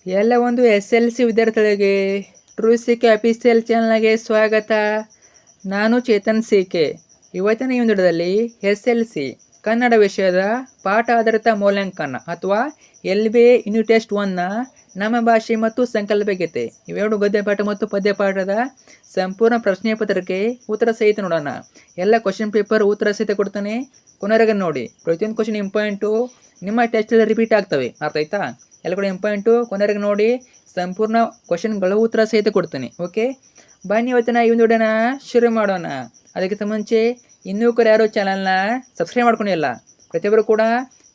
ಎಲ್ಲ ಒಂದು SLC ವಿದ್ಯಾರ್ಥಿಗಳಿಗೆ ಟ್ರೂ ಕೆ ಅಫಿಷಿಯಲ್ ಚಾನಲ್ಗೆ ಸ್ವಾಗತ. ನಾನು ಚೇತನ್ ಕೆ. ಇವತ್ತಿನ ಈ ವಿಡಿಯೋದಲ್ಲಿ SLC ಕನ್ನಡ ವಿಷಯದ ಪಾಠ ಆಧಾರಿತ ಮೌಲ್ಯಾಂಕನ ಅಥವಾ LBA ಯೂನಿಟ್ ಟೆಸ್ಟ್ 1ನ ನಮ್ಮ ಭಾಷೆ ಮತ್ತು ಸಂಕಲ್ಪಗೀತೆ ಇವೆರಡು ಗದ್ಯ ಪಾಠ ಮತ್ತು ಪದ್ಯ ಪಾಠದ ಸಂಪೂರ್ಣ ಪ್ರಶ್ನೆ ಪತ್ರಿಕೆ ಉತ್ತರ ಸಹಿತ ನೋಡೋಣ. ಎಲ್ಲ ಕ್ವಶನ್ ಪೇಪರ್ ಉತ್ತರ ಸಹಿತ ಕೊಡ್ತಾನೆ, ಕೊನೆವರೆಗೆ ನೋಡಿ. ಪ್ರತಿಯೊಂದು ಕ್ವಶನ್ ಇಂಪಾರ್ಟೆಂಟು ನಿಮ್ಮ ಟೆಸ್ಟಲ್ಲಿ ರಿಪೀಟ್ ಆಗ್ತವೆ, ಅರ್ಥ ಆಯ್ತಾ? ಎಲ್ಲ ಕೂಡ ಇಂಪಾರ್ಟೆಂಟು, ಕೊನೆವರೆಗೆ ನೋಡಿ. ಸಂಪೂರ್ಣ ಕ್ವಶನ್ಗಳು ಉತ್ತರ ಸಹಿತ ಕೊಡ್ತೀನಿ. ಓಕೆ, ಬನ್ನಿ ಇವತ್ತಿನ ಈ ಒಂದು ವಿಡಿಯೋನ ಶುರು ಮಾಡೋಣ. ಅದಕ್ಕಿಂತ ಮುಂಚೆ ಇನ್ನೂ ಕೂಡ ಯಾರು ಚಾನಲ್ನ ಸಬ್ಸ್ಕ್ರೈಬ್ ಮಾಡ್ಕೊಂಡಿಲ್ಲ, ಪ್ರತಿಯೊಬ್ಬರು ಕೂಡ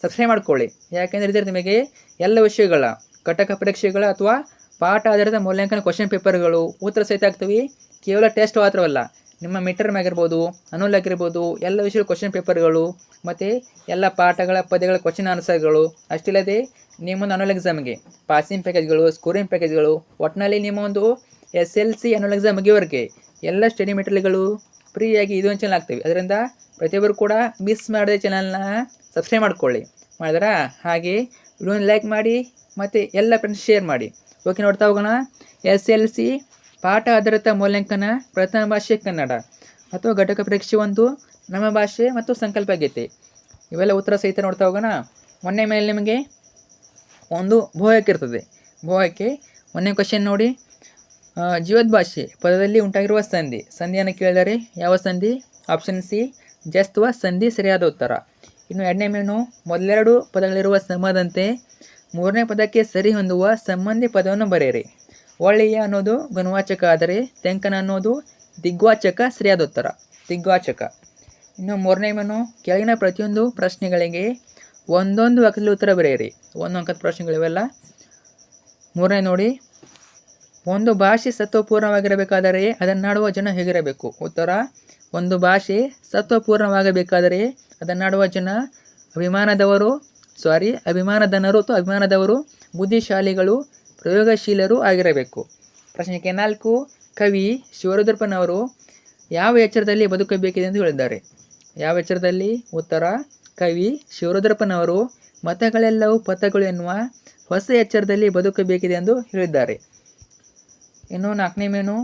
ಸಬ್ಸ್ಕ್ರೈಬ್ ಮಾಡ್ಕೊಳ್ಳಿ. ಯಾಕೆಂದರೆ ಇದರ ನಿಮಗೆ ಎಲ್ಲ ವಿಷಯಗಳ ಘಟಕ ಪರೀಕ್ಷೆಗಳ ಅಥವಾ ಪಾಠ ಆಧಾರಿತ ಮೌಲ್ಯಾಂಕನ ಕ್ವಶನ್ ಪೇಪರ್ಗಳು ಉತ್ತರ ಸಹಿತ ಆಗ್ತವೆ. ಕೇವಲ ಟೆಸ್ಟ್ ಮಾತ್ರವಲ್ಲ, ನಿಮ್ಮ ಮಿಡ್ ಟರ್ಮ್ ಆಗಿರ್ಬೋದು, ಅನುಲ್ ಆಗಿರ್ಬೋದು, ಎಲ್ಲ ವಿಷಯಗಳ ಕ್ವಶನ್ ಪೇಪರ್ಗಳು ಮತ್ತು ಎಲ್ಲ ಪಾಠಗಳ ಪದ್ಯಗಳ ಕ್ವಶನ್ ಆನ್ಸರ್ಗಳು, ಅಷ್ಟಿಲ್ಲದೆ ನಿಮ್ಮೊಂದು ಅನುಲ್ ಎಕ್ಸಾಮ್ಗೆ ಪಾಸಿಂಗ್ ಪ್ಯಾಕೇಜ್ಗಳು, ಸ್ಕೋರಿಂಗ್ ಪ್ಯಾಕೇಜ್ಗಳು, ಒಟ್ಟಿನಲ್ಲಿ ನಿಮ್ಮ ಒಂದು SLC ಅನುಲ್ ಎಕ್ಸಾಮ್ ಮುಗಿಯೋವರೆಗೆ ಎಲ್ಲ ಸ್ಟಡಿ ಮೆಟೀರಿಯಲ್ಗಳು ಫ್ರೀಯಾಗಿ ಇದೊಂದು ಚಾನಲ್ ಆಗ್ತವೆ. ಅದರಿಂದ ಪ್ರತಿಯೊಬ್ಬರು ಕೂಡ ಮಿಸ್ ಮಾಡದೆ ಚಾನಲ್ನ ಸಬ್ಸ್ಕ್ರೈಬ್ ಮಾಡ್ಕೊಳ್ಳಿ. ಮಾಡಿದ್ರಾ? ಹಾಗೆ ವಿಡಿಯೋನ ಲೈಕ್ ಮಾಡಿ ಮತ್ತು ಎಲ್ಲ ಫ್ರೆಂಡ್ಸ್ ಶೇರ್ ಮಾಡಿ. ಓಕೆ, ನೋಡ್ತಾ ಹೋಗೋಣ. SLC ಪಾಠ ಆಧಾರಿತ ಮೌಲ್ಯಾಂಕನ ಪ್ರಥಮ ಭಾಷೆ ಕನ್ನಡ ಅಥವಾ ಘಟಕ ಪರೀಕ್ಷೆ 1 ನಮ್ಮ ಭಾಷೆ ಮತ್ತು ಸಂಕಲ್ಪಗೀತೆ ಇವೆಲ್ಲ ಉತ್ತರ ಸಹಿತ ನೋಡ್ತಾ ಹೋಗೋಣ. ಮೊನ್ನೆ ಮೇಲೆ ನಿಮಗೆ ಒಂದು ಭೋಯಕ್ಕೆ ಇರ್ತದೆ. ಭೋಯಕ್ಕೆ ಮೊನ್ನೆ ಕ್ವಶನ್ ನೋಡಿ, ಜೀವದ್ಭಾಷೆ ಪದದಲ್ಲಿ ಉಂಟಾಗಿರುವ ಸಂಧಿಯನ್ನು ಕೇಳಿದರೆ ಯಾವ ಸಂಧಿ? ಆಪ್ಷನ್ ಸಿ ಜಸ್ತ್ವ ಸಂಧಿ ಸರಿಯಾದ ಉತ್ತರ. ಇನ್ನು ಎರಡನೇ ಮೇನು, ಮೊದಲೆರಡು ಪದಗಳಿರುವ ಸಮದಂತೆ ಮೂರನೇ ಪದಕ್ಕೆ ಸರಿ ಹೊಂದುವ ಸಂಬಂಧಿ ಪದವನ್ನು ಬರೆಯಿರಿ. ಒಳ್ಳೆಯ ಅನ್ನೋದು ಗುಣವಾಚಕ ಆದರೆ ತೆಂಕನ ಅನ್ನೋದು ದಿಗ್ವಾಚಕ, ಸರಿಯಾದ ಉತ್ತರ ದಿಗ್ವಾಚಕ. ಇನ್ನು ಮೂರನೇ ಮೇನು, ಕೆಳಗಿನ ಪ್ರತಿಯೊಂದು ಪ್ರಶ್ನೆಗಳಿಗೆ ಒಂದೊಂದು ವಾಕ್ಯದಲ್ಲಿ ಉತ್ತರ ಬರೆಯಿರಿ. ಒಂದು ಅಂಕದ ಪ್ರಶ್ನೆಗಳಿವೆಲ್ಲ. ಮೂರನೇ ನೋಡಿ, ಒಂದು ಭಾಷೆ ಸತ್ವಪೂರ್ಣವಾಗಿರಬೇಕಾದರೆ ಅದನ್ನಾಡುವ ಜನ ಹೇಗಿರಬೇಕು? ಉತ್ತರ, ಒಂದು ಭಾಷೆ ಸತ್ವಪೂರ್ಣವಾಗಬೇಕಾದರೆ ಅದನ್ನಾಡುವ ಜನ ಅಭಿಮಾನದವರು ಅಥವಾ ಅಭಿಮಾನದವರು, ಬುದ್ಧಿಶಾಲಿಗಳು, ಪ್ರಯೋಗಶೀಲರು ಆಗಿರಬೇಕು. ಪ್ರಶ್ನೆ 4, ಕವಿ ಶಿವರುದ್ರಪ್ಪನವರು ಯಾವ ಎಚ್ಚರದಲ್ಲಿ ಬದುಕಬೇಕಿದೆ ಎಂದು ಹೇಳಿದ್ದಾರೆ? ಯಾವ ಎಚ್ಚರದಲ್ಲಿ? ಉತ್ತರ, ಕವಿ ಶಿವರುದ್ರಪ್ಪನವರು ಮತಗಳೆಲ್ಲವೂ ಪಥಗಳು ಎನ್ನುವ ಹೊಸ ಎಚ್ಚರದಲ್ಲಿ ಬದುಕಬೇಕಿದೆ ಎಂದು ಹೇಳಿದ್ದಾರೆ. ಇನ್ನು 4ನೇ ಮೇನು,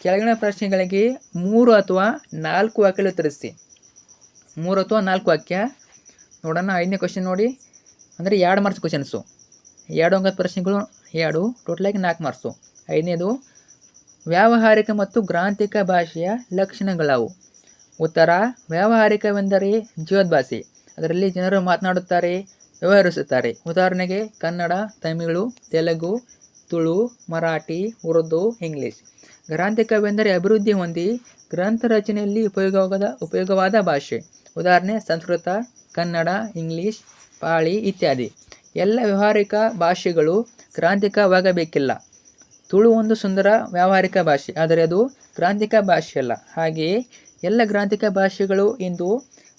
ಕೆಳಗಿನ ಪ್ರಶ್ನೆಗಳಿಗೆ 3 ಅಥವಾ 4 ವಾಕ್ಯಗಳು ಉತ್ತರಿಸಿ. 3 ಅಥವಾ 4 ವಾಕ್ಯ ನೋಡೋಣ. 5ನೇ ಕ್ವಶನ್ ನೋಡಿ, ಅಂದರೆ 2 ಮಾರ್ಕ್ಸ್ ಕ್ವಶನ್ಸು, 2 ಅಂಕದ ಪ್ರಶ್ನೆಗಳು, 2 ಟೋಟಲಾಗಿ 4 ಮಾರ್ಕ್ಸು. 5ನೇದು, ವ್ಯಾವಹಾರಿಕ ಮತ್ತು ಗ್ರಾಂಥಿಕ ಭಾಷೆಯ ಲಕ್ಷಣಗಳವು? ಉತ್ತರ, ವ್ಯಾವಹಾರಿಕವೆಂದರೆ ಜೀವದ್ಭಾಷೆ, ಅದರಲ್ಲಿ ಜನರು ಮಾತನಾಡುತ್ತಾರೆ, ವ್ಯವಹರಿಸುತ್ತಾರೆ. ಉದಾಹರಣೆಗೆ ಕನ್ನಡ, ತಮಿಳು, ತೆಲುಗು, ತುಳು, ಮರಾಠಿ, ಉರ್ದು, ಇಂಗ್ಲೀಷ್. ಗ್ರಾಂಥಿಕವೆಂದರೆ ಅಭಿವೃದ್ಧಿ ಹೊಂದಿ ಗ್ರಂಥ ರಚನೆಯಲ್ಲಿ ಉಪಯೋಗವಾದ ಭಾಷೆ. ಉದಾಹರಣೆ ಸಂಸ್ಕೃತ, ಕನ್ನಡ, ಇಂಗ್ಲೀಷ್, ಪಾಳಿ ಇತ್ಯಾದಿ. ಎಲ್ಲ ವ್ಯಾವಹಾರಿಕ ಭಾಷೆಗಳು ಗ್ರಾಂಥಿಕವಾಗಬೇಕಿಲ್ಲ. ತುಳು ಒಂದು ಸುಂದರ ವ್ಯಾವಹಾರಿಕ ಭಾಷೆ, ಆದರೆ ಅದು ಗ್ರಾಂಥಿಕ ಭಾಷೆಯಲ್ಲ. ಹಾಗೆಯೇ ಎಲ್ಲ ಗ್ರಾಂಥಿಕ ಭಾಷೆಗಳು ಇಂದು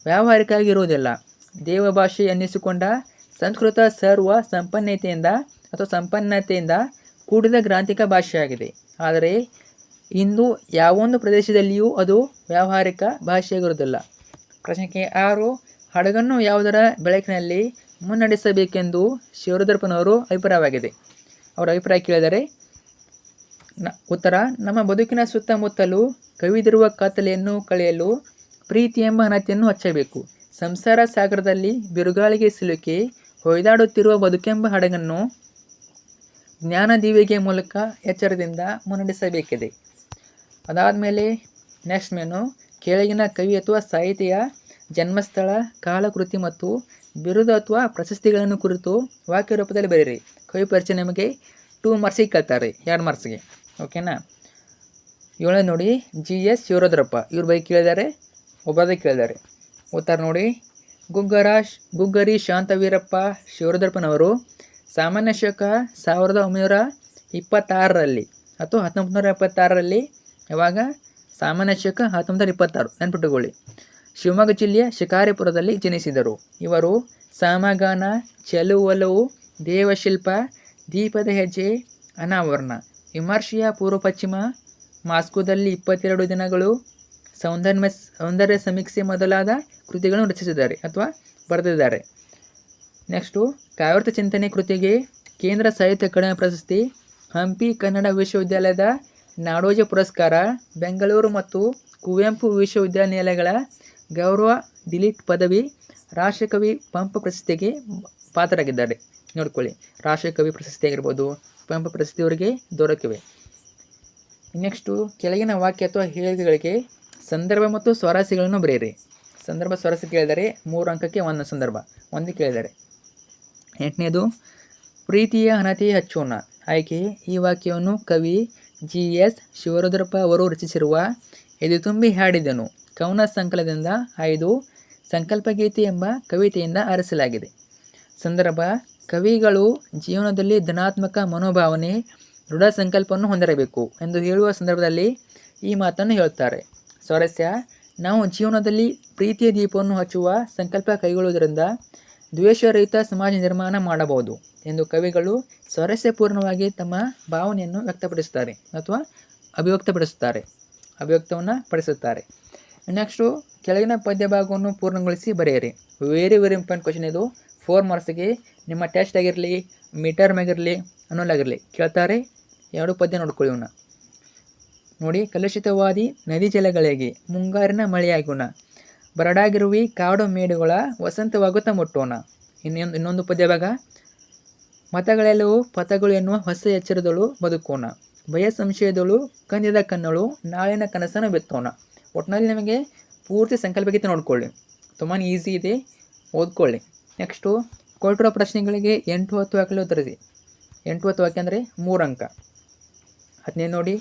ವ್ಯಾವಹಾರಿಕ ಆಗಿರುವುದಿಲ್ಲ. ದೇವಭಾಷೆ ಎನ್ನಿಸಿಕೊಂಡ ಸಂಸ್ಕೃತ ಸರ್ವ ಸಂಪನ್ನತೆಯಿಂದ ಕೂಡಿದ ಗ್ರಾಂಥಿಕ ಭಾಷೆಯಾಗಿದೆ. ಆದರೆ ಇಂದು ಯಾವೊಂದು ಪ್ರದೇಶದಲ್ಲಿಯೂ ಅದು ವ್ಯಾವಹಾರಿಕ ಭಾಷೆಯಾಗಿರುವುದಿಲ್ಲ. ಪ್ರಶ್ನೆ 6, ಹಡಗನ್ನು ಯಾವುದರ ಬೆಳಕಿನಲ್ಲಿ ಮುನ್ನಡೆಸಬೇಕೆಂದು ಶಿವರುದ್ರಪ್ಪನವರು ಅಭಿಪ್ರಾಯವಾಗಿದೆ? ಅವರ ಅಭಿಪ್ರಾಯ ಕೇಳಿದರೆ ಉತ್ತರ, ನಮ್ಮ ಬದುಕಿನ ಸುತ್ತಮುತ್ತಲೂ ಕವಿದಿರುವ ಕತ್ತಲೆಯನ್ನು ಕಳೆಯಲು ಪ್ರೀತಿ ಎಂಬ ಹಣತೆಯನ್ನು ಹಚ್ಚಬೇಕು. ಸಂಸಾರ ಸಾಗರದಲ್ಲಿ ಬಿರುಗಾಳಿಗೆ ಸಿಲುಕಿ ಹೊಯ್ದಾಡುತ್ತಿರುವ ಬದುಕೆಂಬ ಹಡಗನ್ನು ಜ್ಞಾನ ದೀವಿಗೆ ಮೂಲಕ ಎಚ್ಚರದಿಂದ ಮುನ್ನಡೆಸಬೇಕಿದೆ. ಅದಾದಮೇಲೆ ನೆಕ್ಸ್ಟ್ ಮೇನು, ಕೆಳಗಿನ ಕವಿ ಅಥವಾ ಸಾಹಿತಿಯ ಜನ್ಮಸ್ಥಳ, ಕಾಲಕೃತಿ ಮತ್ತು ಬಿರುದು ಅಥವಾ ಪ್ರಶಸ್ತಿಗಳನ್ನು ಕುರಿತು ವಾಕ್ಯ ರೂಪದಲ್ಲಿ ಬರೀರಿ. ಕವಿ ಪರಿಚಯ ನಿಮಗೆ 2 ಮಾರ್ಕ್ಸಿಗೆ ಕೇಳ್ತಾರೆ, 2 ಮಾರ್ಕ್ಸ್ಗೆ. ಓಕೆನಾ? 7 ನೋಡಿ, GS ಶಿವರುದ್ರಪ್ಪ ಇವ್ರ ಬಗ್ಗೆ ಕೇಳಿದ್ದಾರೆ, ಒಬ್ಬರದೇ ಕೇಳಿದ್ದಾರೆ. ಉತ್ತರ ನೋಡಿ, ಗುಗ್ಗರಿ ಶಾಂತವೀರಪ್ಪ ಶಿವರುದ್ರಪ್ಪನವರು ಸಾಮಾನ್ಯ ಶಕ 1926ರಲ್ಲಿ ಅಥವಾ 1976ರಲ್ಲಿ, ಯಾವಾಗ? ಸಾಮಾನ್ಯ ಶಕ 1926, ನೆನ್ಪಿಟ್ಟುಕೊಳ್ಳಿ. ಶಿವಮೊಗ್ಗ ಜಿಲ್ಲೆಯ ಶಿಕಾರಿಪುರದಲ್ಲಿ ಜನಿಸಿದರು. ಇವರು ಸಮಗಾನ, ಚೆಲುವೊಲವು, ದೇವಶಿಲ್ಪ, ದೀಪದ ಹೆಜ್ಜೆ, ಅನಾವರಣ, ವಿಮರ್ಶೆಯ ಪೂರ್ವ ಪಶ್ಚಿಮ, ಮಾಸ್ಕೋದಲ್ಲಿ 22 ದಿನಗಳು, ಸೌಂದರ್ಯ ಸಮೀಕ್ಷೆ ಮೊದಲಾದ ಕೃತಿಗಳನ್ನು ರಚಿಸಿದ್ದಾರೆ ಅಥವಾ ಬರೆದಿದ್ದಾರೆ. ನೆಕ್ಸ್ಟು, ಕಾವ್ಯಾರ್ಥ ಚಿಂತನೆ ಕೃತಿಗೆ ಕೇಂದ್ರ ಸಾಹಿತ್ಯ ಅಕಾಡೆಮಿ ಪ್ರಶಸ್ತಿ, ಹಂಪಿ ಕನ್ನಡ ವಿಶ್ವವಿದ್ಯಾಲಯದ ನಾಡೋಜ ಪುರಸ್ಕಾರ, ಬೆಂಗಳೂರು ಮತ್ತು ಕುವೆಂಪು ವಿಶ್ವವಿದ್ಯಾನಿಲಯಗಳ ಗೌರವ ಡಿಲಿಟ್ ಪದವಿ, ರಾಷ್ಟ್ರಕವಿ ಪಂಪ ಪ್ರಶಸ್ತಿಗೆ ಪಾತ್ರರಾಗಿದ್ದಾರೆ. ನೋಡ್ಕೊಳ್ಳಿ, ರಾಷ್ಟ್ರಕವಿ ಪ್ರಶಸ್ತಿ ಆಗಿರ್ಬೋದು, ಪಂಪ ಪ್ರಶಸ್ತಿ ಅವರಿಗೆ ದೊರಕಿವೆ. ನೆಕ್ಸ್ಟು ಕೆಳಗಿನ ವಾಕ್ಯ ಅಥವಾ ಹೇಳಿಕೆಗಳಿಗೆ ಸಂದರ್ಭ ಮತ್ತು ಸ್ವಾರಸ್ಯಗಳನ್ನು ಬರೆಯಿರಿ. ಸಂದರ್ಭ ಸ್ವಾರಸ್ಯ ಕೇಳಿದರೆ 3 ಅಂಕಕ್ಕೆ 1 ಸಂದರ್ಭ, 1 ಕೇಳಿದ್ದಾರೆ. 8ನೇದು ಪ್ರೀತಿಯ ಹಣತೆ ಹಚ್ಚೋಣ. ಆಯ್ಕೆ: ಈ ವಾಕ್ಯವನ್ನು ಕವಿ GS ಶಿವರುದ್ರಪ್ಪ ಅವರು ರಚಿಸಿರುವ ಎದೆ ತುಂಬಿ ಹಾಡಿದನು ಕವನ ಸಂಕಲನದಿಂದ ಆಯ್ದು ಸಂಕಲ್ಪಗೀತೆ ಎಂಬ ಕವಿತೆಯಿಂದ ಆರಿಸಲಾಗಿದೆ. ಸಂದರ್ಭ: ಕವಿಗಳು ಜೀವನದಲ್ಲಿ ಧನಾತ್ಮಕ ಮನೋಭಾವನೆ, ದೃಢ ಸಂಕಲ್ಪವನ್ನು ಹೊಂದಿರಬೇಕು ಎಂದು ಹೇಳುವ ಸಂದರ್ಭದಲ್ಲಿ ಈ ಮಾತನ್ನು ಹೇಳುತ್ತಾರೆ. ಸ್ವಾರಸ್ಯ: ನಾವು ಜೀವನದಲ್ಲಿ ಪ್ರೀತಿಯ ದೀಪವನ್ನು ಹಚ್ಚುವ ಸಂಕಲ್ಪ ಕೈಗೊಳ್ಳುವುದರಿಂದ ದ್ವೇಷರಹಿತ ಸಮಾಜ ನಿರ್ಮಾಣ ಮಾಡಬಹುದು ಎಂದು ಕವಿಗಳು ಸ್ವಾರಸ್ಯಪೂರ್ಣವಾಗಿ ತಮ್ಮ ಭಾವನೆಯನ್ನು ವ್ಯಕ್ತಪಡಿಸುತ್ತಾರೆ ಅಥವಾ ಅಭಿವ್ಯಕ್ತವನ್ನು ಪಡಿಸುತ್ತಾರೆ. ನೆಕ್ಸ್ಟು ಕೆಳಗಿನ ಪದ್ಯ ಭಾಗವನ್ನು ಪೂರ್ಣಗೊಳಿಸಿ ಬರೆಯಿರಿ. ವೆರಿ ಇಂಪಾರ್ಟೆಂಟ್ ಕ್ವಶನ್ ಇದು. 4 ಮಾರ್ಕ್ಸ್ಗೆ ನಿಮ್ಮ ಟೆಸ್ಟ್ ಆಗಿರಲಿ, ಮಿಡ್ ಟರ್ಮ್ ಆಗಿರಲಿ, ಅನ್ನೋಲಾಗಿರಲಿ ಕೇಳ್ತಾರೆ. 2 ಪದ್ಯ ನೋಡ್ಕೊಳ್ಳಿ ಇವನ್ನ ನೋಡಿ. ಕಲುಷಿತವಾದಿ ನದಿ ಜಲಗಳಿಗೆ ಮುಂಗಾರಿನ ಮಳೆಯಾಗೋಣ, ಬರಡಾಗಿರುವಿ ಕಾಡು ಮೇಡುಗಳ ವಸಂತವಾಗುತ್ತಾ ಮುಟ್ಟೋಣ. ಇನ್ನೊಂದು ಪದ್ಯ ಭಾಗ: ಮತಗಳೆಲ್ಲವೂ ಪಥಗಳು ಎನ್ನುವ ಹೊಸ ಎಚ್ಚರದಳು ಬದುಕೋಣ, ಭಯ ಸಂಶಯದಳು ಕಂದಿದ ಕಣ್ಣಳು ನಾಳಿನ ಕನಸನ್ನು ಬಿತ್ತೋಣ. ಒಟ್ಟಿನಲ್ಲಿ ನಿಮಗೆ ಪೂರ್ತಿ ಸಂಕಲ್ಪಗೀತೆ ನೋಡ್ಕೊಳ್ಳಿ, ತುಂಬಾ ಈಸಿ ಇದೆ, ಓದ್ಕೊಳ್ಳಿ. ನೆಕ್ಸ್ಟು ಕೊಟ್ಟಿರೋ ಪ್ರಶ್ನೆಗಳಿಗೆ 8-10 ವಾಕ್ಯಗಳು ಉತ್ತರಿಸಿ. 8-10 ವಾಕ್ಯ ಅಂದರೆ 3 ಅಂಕ. 15 ನೋಡಿ.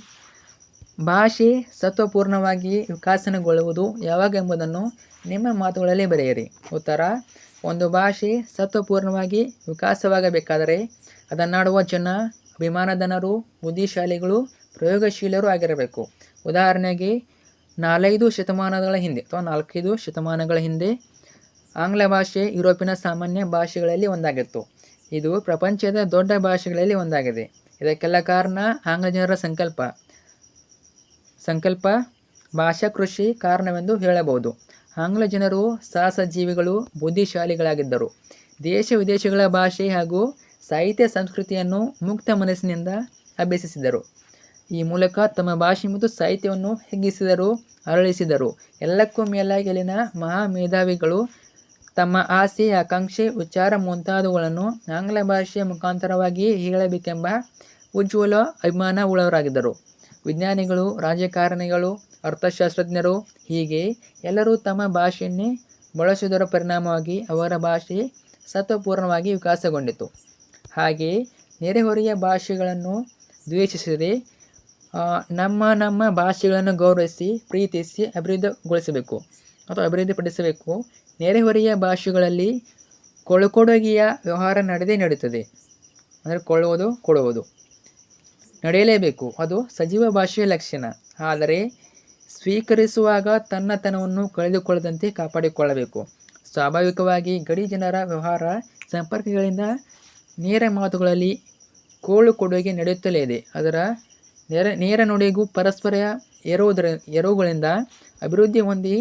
ಭಾಷೆ ಸತ್ವಪೂರ್ಣವಾಗಿ ವಿಕಾಸನಗೊಳ್ಳುವುದು ಯಾವಾಗ ಎಂಬುದನ್ನು ನಿಮ್ಮ ಮಾತುಗಳಲ್ಲಿ ಬರೆಯಿರಿ. ಉತ್ತರ: ಒಂದು ಭಾಷೆ ಸತ್ವಪೂರ್ಣವಾಗಿ ವಿಕಾಸವಾಗಬೇಕಾದರೆ ಅದನ್ನಾಡುವ ಜನ ಅಭಿಮಾನಧನರು, ಬುದ್ಧಿಶಾಲಿಗಳು, ಪ್ರಯೋಗಶೀಲರು ಆಗಿರಬೇಕು. ಉದಾಹರಣೆಗೆ 4-5 ಶತಮಾನಗಳ ಹಿಂದೆ ಆಂಗ್ಲ ಭಾಷೆ ಯುರೋಪಿನ ಸಾಮಾನ್ಯ ಭಾಷೆಗಳಲ್ಲಿ ಒಂದಾಗಿತ್ತು. ಇದು ಪ್ರಪಂಚದ ದೊಡ್ಡ ಭಾಷೆಗಳಲ್ಲಿ ಒಂದಾಗಿದೆ. ಇದಕ್ಕೆಲ್ಲ ಕಾರಣ ಆಂಗ್ಲ ಜನರ ಸಂಕಲ್ಪ ಭಾಷಾ ಕೃಷಿ ಕಾರಣವೆಂದು ಹೇಳಬಹುದು. ಆಂಗ್ಲ ಜನರು ಸಾಹಸ ಜೀವಿಗಳು, ಬುದ್ಧಿಶಾಲಿಗಳಾಗಿದ್ದರು. ದೇಶ ವಿದೇಶಗಳ ಭಾಷೆ ಹಾಗೂ ಸಾಹಿತ್ಯ ಸಂಸ್ಕೃತಿಯನ್ನು ಮುಕ್ತ ಮನಸ್ಸಿನಿಂದ ಅಭ್ಯಸಿಸಿದರು. ಈ ಮೂಲಕ ತಮ್ಮ ಭಾಷೆ ಮತ್ತು ಸಾಹಿತ್ಯವನ್ನು ಹಿಗ್ಗಿಸಿದರು, ಅರಳಿಸಿದರು. ಎಲ್ಲಕ್ಕೂ ಮೇಲಾಗಿ ಅಲ್ಲಿನ ಮಹಾ ಮೇಧಾವಿಗಳು ತಮ್ಮ ಆಸೆ, ಆಕಾಂಕ್ಷೆ, ವಿಚಾರ ಮುಂತಾದವುಗಳನ್ನು ಆಂಗ್ಲ ಭಾಷೆಯ ಮುಖಾಂತರವಾಗಿ ಹೇಳಬೇಕೆಂಬ ಉಜ್ವಲ ಅಭಿಮಾನ ಉಳ್ಳವರಾಗಿದ್ದರು. ವಿಜ್ಞಾನಿಗಳು, ರಾಜಕಾರಣಿಗಳು, ಅರ್ಥಶಾಸ್ತ್ರಜ್ಞರು ಹೀಗೆ ಎಲ್ಲರೂ ತಮ್ಮ ಭಾಷೆಯನ್ನೇ ಬಳಸುವುದರ ಪರಿಣಾಮವಾಗಿ ಅವರ ಭಾಷೆ ಸತ್ವಪೂರ್ಣವಾಗಿ ವಿಕಾಸಗೊಂಡಿತು. ಹಾಗೆಯೇ ನೆರೆಹೊರೆಯ ಭಾಷೆಗಳನ್ನು ದ್ವೇಷಿಸದೆ ನಮ್ಮ ಭಾಷೆಗಳನ್ನು ಗೌರವಿಸಿ, ಪ್ರೀತಿಸಿ ಅಭಿವೃದ್ಧಿಗೊಳಿಸಬೇಕು ಅಥವಾ ಅಭಿವೃದ್ಧಿಪಡಿಸಬೇಕು. ನೆರೆಹೊರೆಯ ಭಾಷೆಗಳಲ್ಲಿ ಕೊಡುಗೆಯ ವ್ಯವಹಾರ ನಡೆಯುತ್ತದೆ. ಅಂದರೆ ಕೊಳ್ಳುವುದು ಕೊಡುವುದು ನಡೆಯಲೇಬೇಕು. ಅದು ಸಜೀವ ಭಾಷೆಯ ಲಕ್ಷಣ. ಆದರೆ ಸ್ವೀಕರಿಸುವಾಗ ತನ್ನತನವನ್ನು ಕಳೆದುಕೊಳ್ಳದಂತೆ ಕಾಪಾಡಿಕೊಳ್ಳಬೇಕು. ಸ್ವಾಭಾವಿಕವಾಗಿ ಗಡಿ ಜನರ ವ್ಯವಹಾರ ಸಂಪರ್ಕಗಳಿಂದ ನೇರ ಮಾತುಗಳಲ್ಲಿ ಕೊಡುಗೆ ನಡೆಯುತ್ತಲೇ ಇದೆ. ಅದರ ನೇರ ನುಡಿಗೂ ಪರಸ್ಪರ ಎರವುಗಳಿಂದ ಅಭಿವೃದ್ಧಿ ಹೊಂದಿ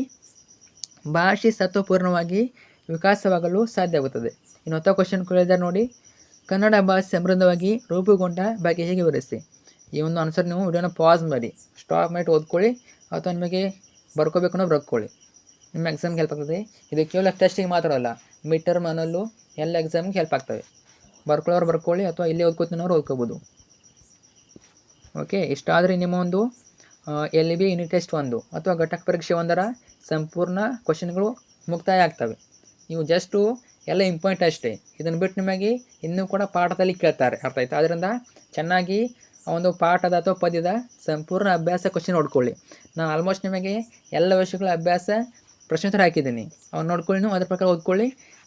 ಭಾಷೆ ಸತ್ವಪೂರ್ಣವಾಗಿ ವಿಕಾಸವಾಗಲು ಸಾಧ್ಯವಾಗುತ್ತದೆ. ಇನ್ನು 10 ಕ್ವಶನ್ ಕೇಳಿದ್ದಾರೆ ನೋಡಿ. ಕನ್ನಡ ಭಾಷೆ ಸಮೃದ್ಧವಾಗಿ ರೂಪುಗೊಂಡ ಬಗ್ಗೆ ಹೇಗೆ ವಿವರಿಸಿ. ಈ ಒಂದು ಆನ್ಸರ್ ನೀವು ವಿಡಿಯೋನ ಪಾಸ್ ಮಾಡಿ, ಸ್ಟಾಪ್ ಮಾಡಿ ಓದ್ಕೊಳ್ಳಿ, ಅಥವಾ ನಿಮಗೆ ಬರ್ಕೋಬೇಕು ಅನ್ನೋ ಬರ್ಕೊಳ್ಳಿ. ನಿಮ್ಮ ಎಕ್ಸಾಮ್ಗೆ ಹೆಲ್ಪ್ ಆಗ್ತದೆ. ಇದು ಕೇವಲ ಟೆಸ್ಟಿಗೆ ಮಾತ್ರ ಅಲ್ಲ, ಮಿಡ್ ಟರ್ಮ್ ಅನ್ನೋಲ್ಲೂ ಎಲ್ಲ ಎಕ್ಸಾಮ್ಗೆ ಹೆಲ್ಪ್ ಆಗ್ತವೆ. ಬರ್ಕೊಳ್ಳೋರು ಬರ್ಕೊಳ್ಳಿ, ಅಥವಾ ಇಲ್ಲೇ ಓದ್ಕೋತಿನವ್ರು ಓದ್ಕೋಬೋದು. ಓಕೆ, ಇಷ್ಟಾದರೆ ನಿಮ್ಮ ಒಂದು LB ಯೂನಿಟ್ ಟೆಸ್ಟ್ 1 ಅಥವಾ ಘಟಕ ಪರೀಕ್ಷೆ 1ರ ಸಂಪೂರ್ಣ ಕ್ವಶನ್ಗಳು ಮುಕ್ತಾಯ ಆಗ್ತವೆ. ನೀವು ಜಸ್ಟು ಎಲ್ಲ ಇಂಪಾರ್ಟೆಂಟ್ ಅಷ್ಟೇ. ಇದನ್ನು ಬಿಟ್ಟು ನಿಮಗೆ ಇನ್ನೂ ಕೂಡ ಪಾಠದಲ್ಲಿ ಕೇಳ್ತಾರೆ, ಅರ್ಥ ಆಯ್ತು. ಆದ್ದರಿಂದ ಚೆನ್ನಾಗಿ ಆ ಒಂದು ಪಾಠದ ಅಥವಾ ಪದ್ಯದ ಸಂಪೂರ್ಣ ಅಭ್ಯಾಸ ಕ್ವಶನ್ ನೋಡ್ಕೊಳ್ಳಿ. ನಾನು ಆಲ್ಮೋಸ್ಟ್ ನಿಮಗೆ ಎಲ್ಲ ವಿಷಯಗಳ ಅಭ್ಯಾಸ ಪ್ರಶ್ನೋತ್ತರ ಹಾಕಿದ್ದೀನಿ, ಅವ್ನು ನೋಡ್ಕೊಳ್ಳಿ, ನೀವು ಅದ್ರ ಪ್ರಕಾರ ಓದ್ಕೊಳ್ಳಿ.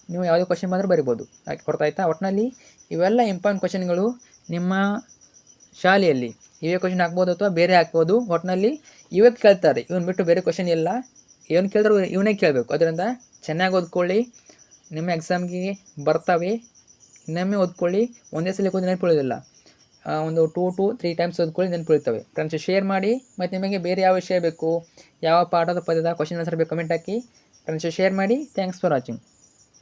ನೀವು ಯಾವುದೇ ಕ್ವಶನ್ ಬಂದರೂ ಬರಿಬೋದು, ಅರ್ಥ ಆಯ್ತಾ. ಒಟ್ಟಿನಲ್ಲಿ ಇವೆಲ್ಲ ಇಂಪಾರ್ಟೆಂಟ್ ಕ್ವಶನ್ಗಳು ನಿಮ್ಮ ಶಾಲೆಯಲ್ಲಿ ಇವೇ ಕ್ವಶನ್ ಹಾಕ್ಬೋದು ಅಥವಾ ಬೇರೆ ಹಾಕ್ಬೋದು. ಒಟ್ಟಿನಲ್ಲಿ ಇವತ್ತು ಕೇಳ್ತಾರೆ, ಇವನು ಬಿಟ್ಟು ಬೇರೆ ಕ್ವಶನ್ ಇಲ್ಲ. ಇವನು ಕೇಳಿದ್ರು ಇವನೇ ಕೇಳಬೇಕು. ಅದರಿಂದ ಚೆನ್ನಾಗಿ ಓದ್ಕೊಳ್ಳಿ, ನಿಮ್ಮ ಎಕ್ಸಾಮ್ಗೆ ಬರ್ತವೆ. ಇನ್ನೊಮ್ಮೆ ಓದ್ಕೊಳ್ಳಿ, ಒಂದೇ ಸಲ ಓದಿ ನೆನಪುಳಿಯೋದಿಲ್ಲ. ಒಂದು 2 to 3 ಟೈಮ್ಸ್ ಓದ್ಕೊಳ್ಳಿ, ನೆನಪುಳಿತವೆ. ಫ್ರೆಂಡ್ಸ್ ಶೇರ್ ಮಾಡಿ. ಮತ್ತು ನಿಮಗೆ ಬೇರೆ ಯಾವ ವಿಷಯ ಬೇಕು, ಯಾವ ಪಾಠದ ಪದ್ಯದ ಕ್ವಶನ್ ಆನ್ಸರ್ ಬೇಕು ಕಮೆಂಟ್ ಹಾಕಿ. ಫ್ರೆಂಡ್ಸ್ ಶೇರ್ ಮಾಡಿ. Thanks for watching.